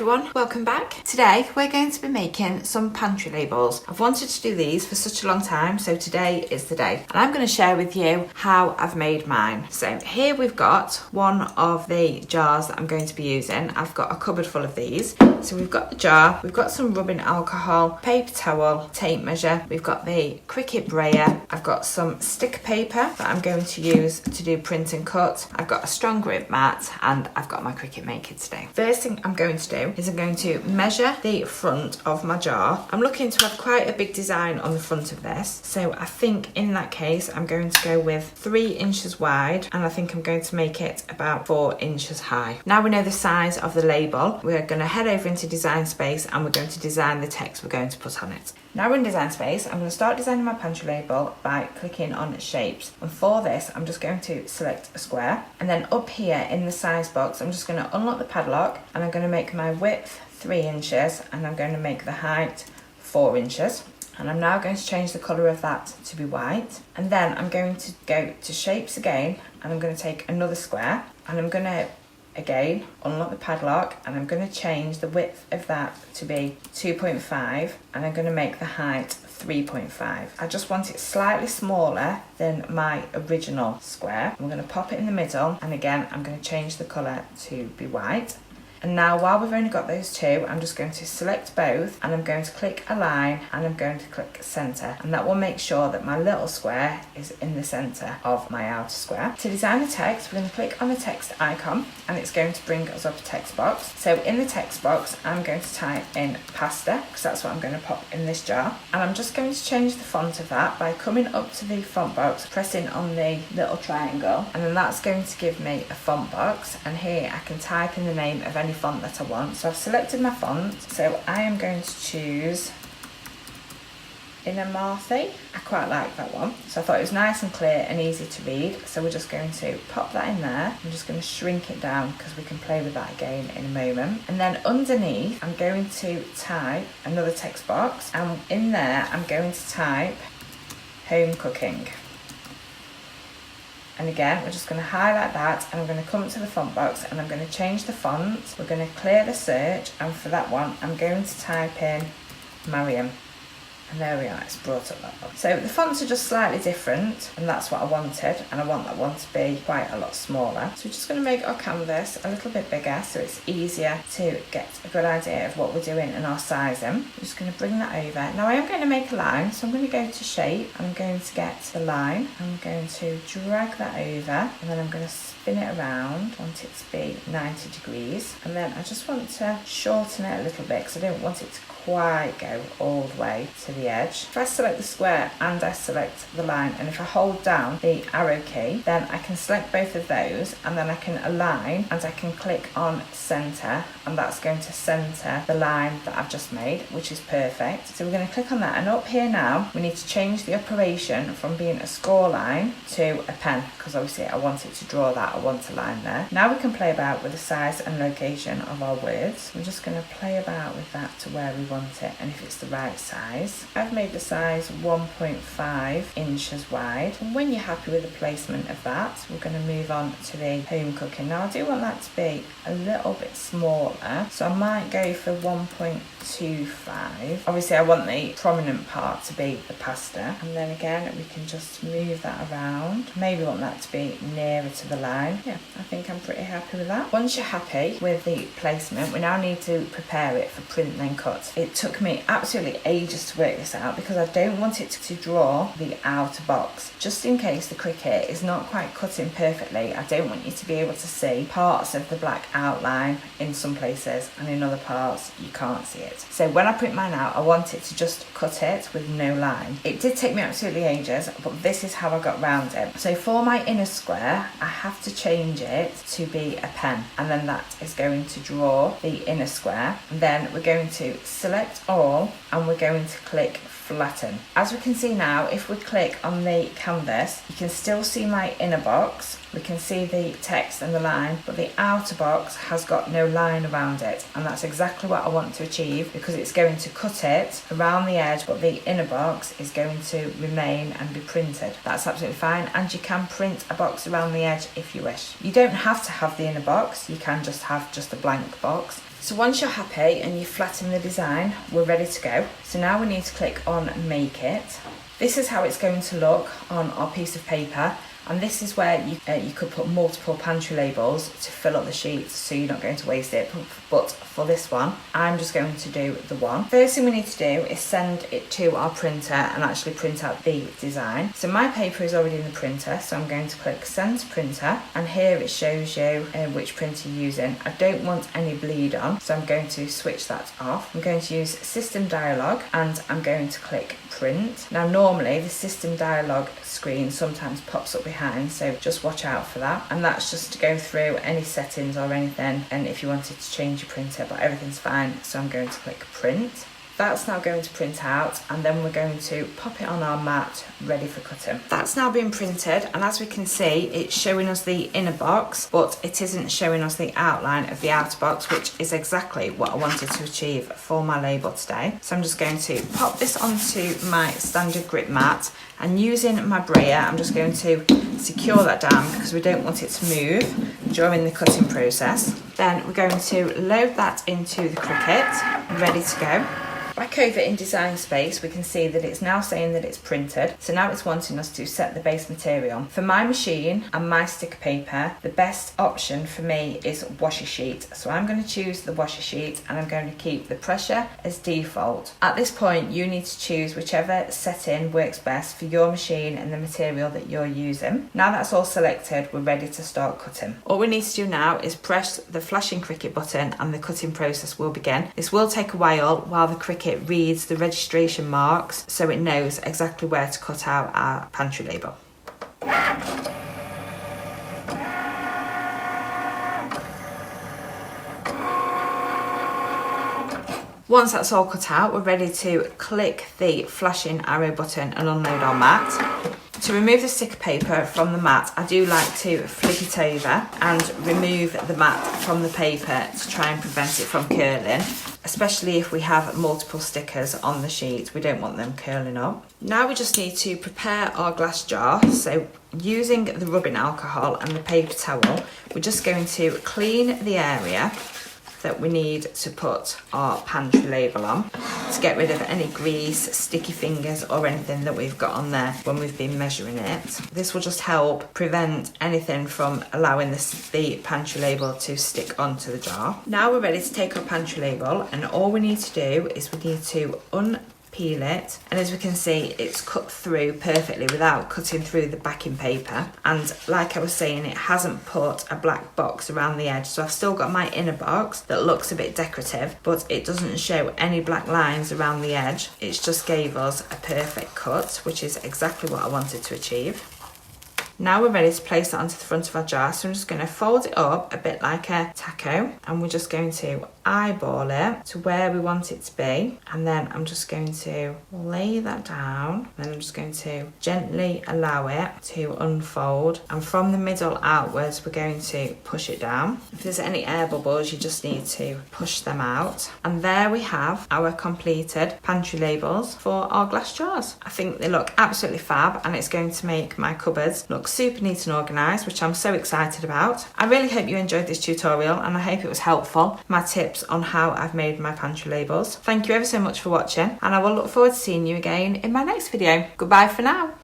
everyone, welcome back. Today we're going to be making some pantry labels. I've wanted to do these for such a long time, so today is the day. And I'm going to share with you how I've made mine. So here we've got one of the jars that I'm going to be using. I've got a cupboard full of these. So we've got the jar, we've got some rubbing alcohol, paper towel, tape measure, we've got the Cricut brayer, I've got some sticker paper that I'm going to use to do print and cut, I've got a strong grip mat, and I've got my Cricut maker today. First thing I'm going to do is I'm going to measure the front of my jar. I'm looking to have quite a big design on the front of this, so I think in that case I'm going to go with 3 inches wide, and I think I'm going to make it about 4 inches high. Now we know the size of the label, we're going to head over into Design Space and we're going to design the text we're going to put on it. Now we're in Design Space, I'm going to start designing my pantry label by clicking on shapes, and for this I'm just going to select a square, and then up here in the size box I'm just going to unlock the padlock, and I'm going to make my width 3 inches and I'm going to make the height 4 inches. And I'm now going to change the colour of that to be white, and then I'm going to go to shapes again, and I'm going to take another square, and I'm going to again unlock the padlock, and I'm going to change the width of that to be 2.5, and I'm going to make the height 3.5. I just want it slightly smaller than my original square. I'm going to pop it in the middle, and again I'm going to change the colour to be white. And now while we've only got those two, I'm just going to select both, and I'm going to click align, and I'm going to click center, and that will make sure that my little square is in the center of my outer square. To design the text, we're going to click on the text icon, and it's going to bring us up a text box. So in the text box I'm going to type in pasta, because that's what I'm going to pop in this jar, and I'm just going to change the font of that by coming up to the font box, pressing on the little triangle, and then that's going to give me a font box, and here I can type in the name of any font that I want. So I've selected my font, so I am going to choose Marthy. I quite like that one, so I thought it was nice and clear and easy to read, so we're just going to pop that in there. I'm just going to shrink it down because we can play with that again in a moment. And then underneath I'm going to type another text box, and in there I'm going to type home cooking. And again, we're just going to highlight that, and I'm going to come to the font box, and I'm going to change the font. We're going to clear the search, and for that one I'm going to type in Mariam. And there we are, it's brought up that one. So the fonts are just slightly different, and that's what I wanted, and I want that one to be quite a lot smaller. So we're just going to make our canvas a little bit bigger so it's easier to get a good idea of what we're doing and our sizing. I'm just going to bring that over. Now I am going to make a line, so I'm going to go to shape, and I'm going to get the line. I'm going to drag that over, and then I'm going to spin it around. I want it to be 90 degrees, and then I just want to shorten it a little bit because I don't want it to quite go all the way to the edge. If I select the square and I select the line, and if I hold down the arrow key, then I can select both of those, and then I can align, and I can click on center, and that's going to center the line that I've just made, which is perfect. So we're going to click on that, and up here now we need to change the operation from being a score line to a pen, because obviously I want it to draw that, I want a line there. Now we can play about with the size and location of our words. We're just going to play about with that to where we want it, and if it's the right size. I've made the size 1.5 inches wide, and when you're happy with the placement of that, we're going to move on to the home cooking. Now I do want that to be a little bit smaller, so I might go for 1.25. Obviously I want the prominent part to be the pasta, and then again we can just move that around. Maybe want that to be nearer to the line. Yeah, I think I'm pretty happy with that. Once you're happy with the placement, we now need to prepare it for print then cut. It took me absolutely ages to work this out because I don't want it to draw the outer box. Just in case the Cricut is not quite cutting perfectly, I don't want you to be able to see parts of the black outline in some places, and in other parts you can't see it. So when I print mine out, I want it to just cut it with no line. It did take me absolutely ages, but this is how I got round it. So for my inner square, I have to change it to be a pen, and then that is going to draw the inner square. And then we're going to select all, and we're going to click flatten. As we can see now, if we click on the canvas, you can still see my inner box. We can see the text and the line, but the outer box has got no line around it, and that's exactly what I want to achieve, because it's going to cut it around the edge, but the inner box is going to remain and be printed. That's absolutely fine, and you can print a box around the edge if you wish. You don't have to have the inner box, you can just have just a blank box. So once you're happy and you've flattened the design, we're ready to go. So now we need to click on Make It. This is how it's going to look on our piece of paper. And this is where you could put multiple pantry labels to fill up the sheets so you're not going to waste it. But for this one, I'm just going to do the one. First thing we need to do is send it to our printer and actually print out the design. So my paper is already in the printer, so I'm going to click Send to Printer, and here it shows you which printer you're using. I don't want any bleed on, so I'm going to switch that off. I'm going to use System Dialog, and I'm going to click Print. Now normally the System Dialog screen sometimes pops up behind, so just watch out for that. And that's just to go through any settings or anything, and if you wanted to change your printer, but everything's fine, so I'm going to click Print. That's now going to print out, and then we're going to pop it on our mat ready for cutting. That's now been printed, and as we can see, it's showing us the inner box, but it isn't showing us the outline of the outer box, which is exactly what I wanted to achieve for my label today. So I'm just going to pop this onto my standard grip mat, and using my brayer, I'm just going to secure that down because we don't want it to move during the cutting process. Then we're going to load that into the Cricut, ready to go. Back over in Design Space, we can see that it's now saying that it's printed. So now it's wanting us to set the base material. For my machine and my sticker paper, the best option for me is washi sheet. So I'm going to choose the washi sheet, and I'm going to keep the pressure as default. At this point, you need to choose whichever setting works best for your machine and the material that you're using. Now that's all selected, we're ready to start cutting. All we need to do now is press the flashing Cricut button and the cutting process will begin. This will take a while the Cricut reads the registration marks so it knows exactly where to cut out our pantry label. Once that's all cut out, we're ready to click the flashing arrow button and unload our mat. To remove the sticker paper from the mat, I do like to flip it over and remove the mat from the paper to try and prevent it from curling, especially if we have multiple stickers on the sheet. We don't want them curling up. Now we just need to prepare our glass jar. So using the rubbing alcohol and the paper towel, we're just going to clean the area that we need to put our pantry label on to get rid of any grease, sticky fingers or anything that we've got on there when we've been measuring it. This will just help prevent anything from allowing the pantry label to stick onto the jar. Now we're ready to take our pantry label, and all we need to do is we need to peel it, and as we can see, it's cut through perfectly without cutting through the backing paper. And like I was saying, it hasn't put a black box around the edge, so I've still got my inner box that looks a bit decorative, but it doesn't show any black lines around the edge. It's just gave us a perfect cut, which is exactly what I wanted to achieve. Now we're ready to place it onto the front of our jar, so I'm just going to fold it up a bit like a taco, and we're just going to eyeball it to where we want it to be, and then I'm just going to lay that down, and then I'm just going to gently allow it to unfold, and from the middle outwards we're going to push it down. If there's any air bubbles, you just need to push them out, and there we have our completed pantry labels for our glass jars. I think they look absolutely fab, and it's going to make my cupboards look super neat and organised, which I'm so excited about. I really hope you enjoyed this tutorial, and I hope it was helpful, my tips on how I've made my pantry labels. Thank you ever so much for watching, and I will look forward to seeing you again in my next video. Goodbye for now.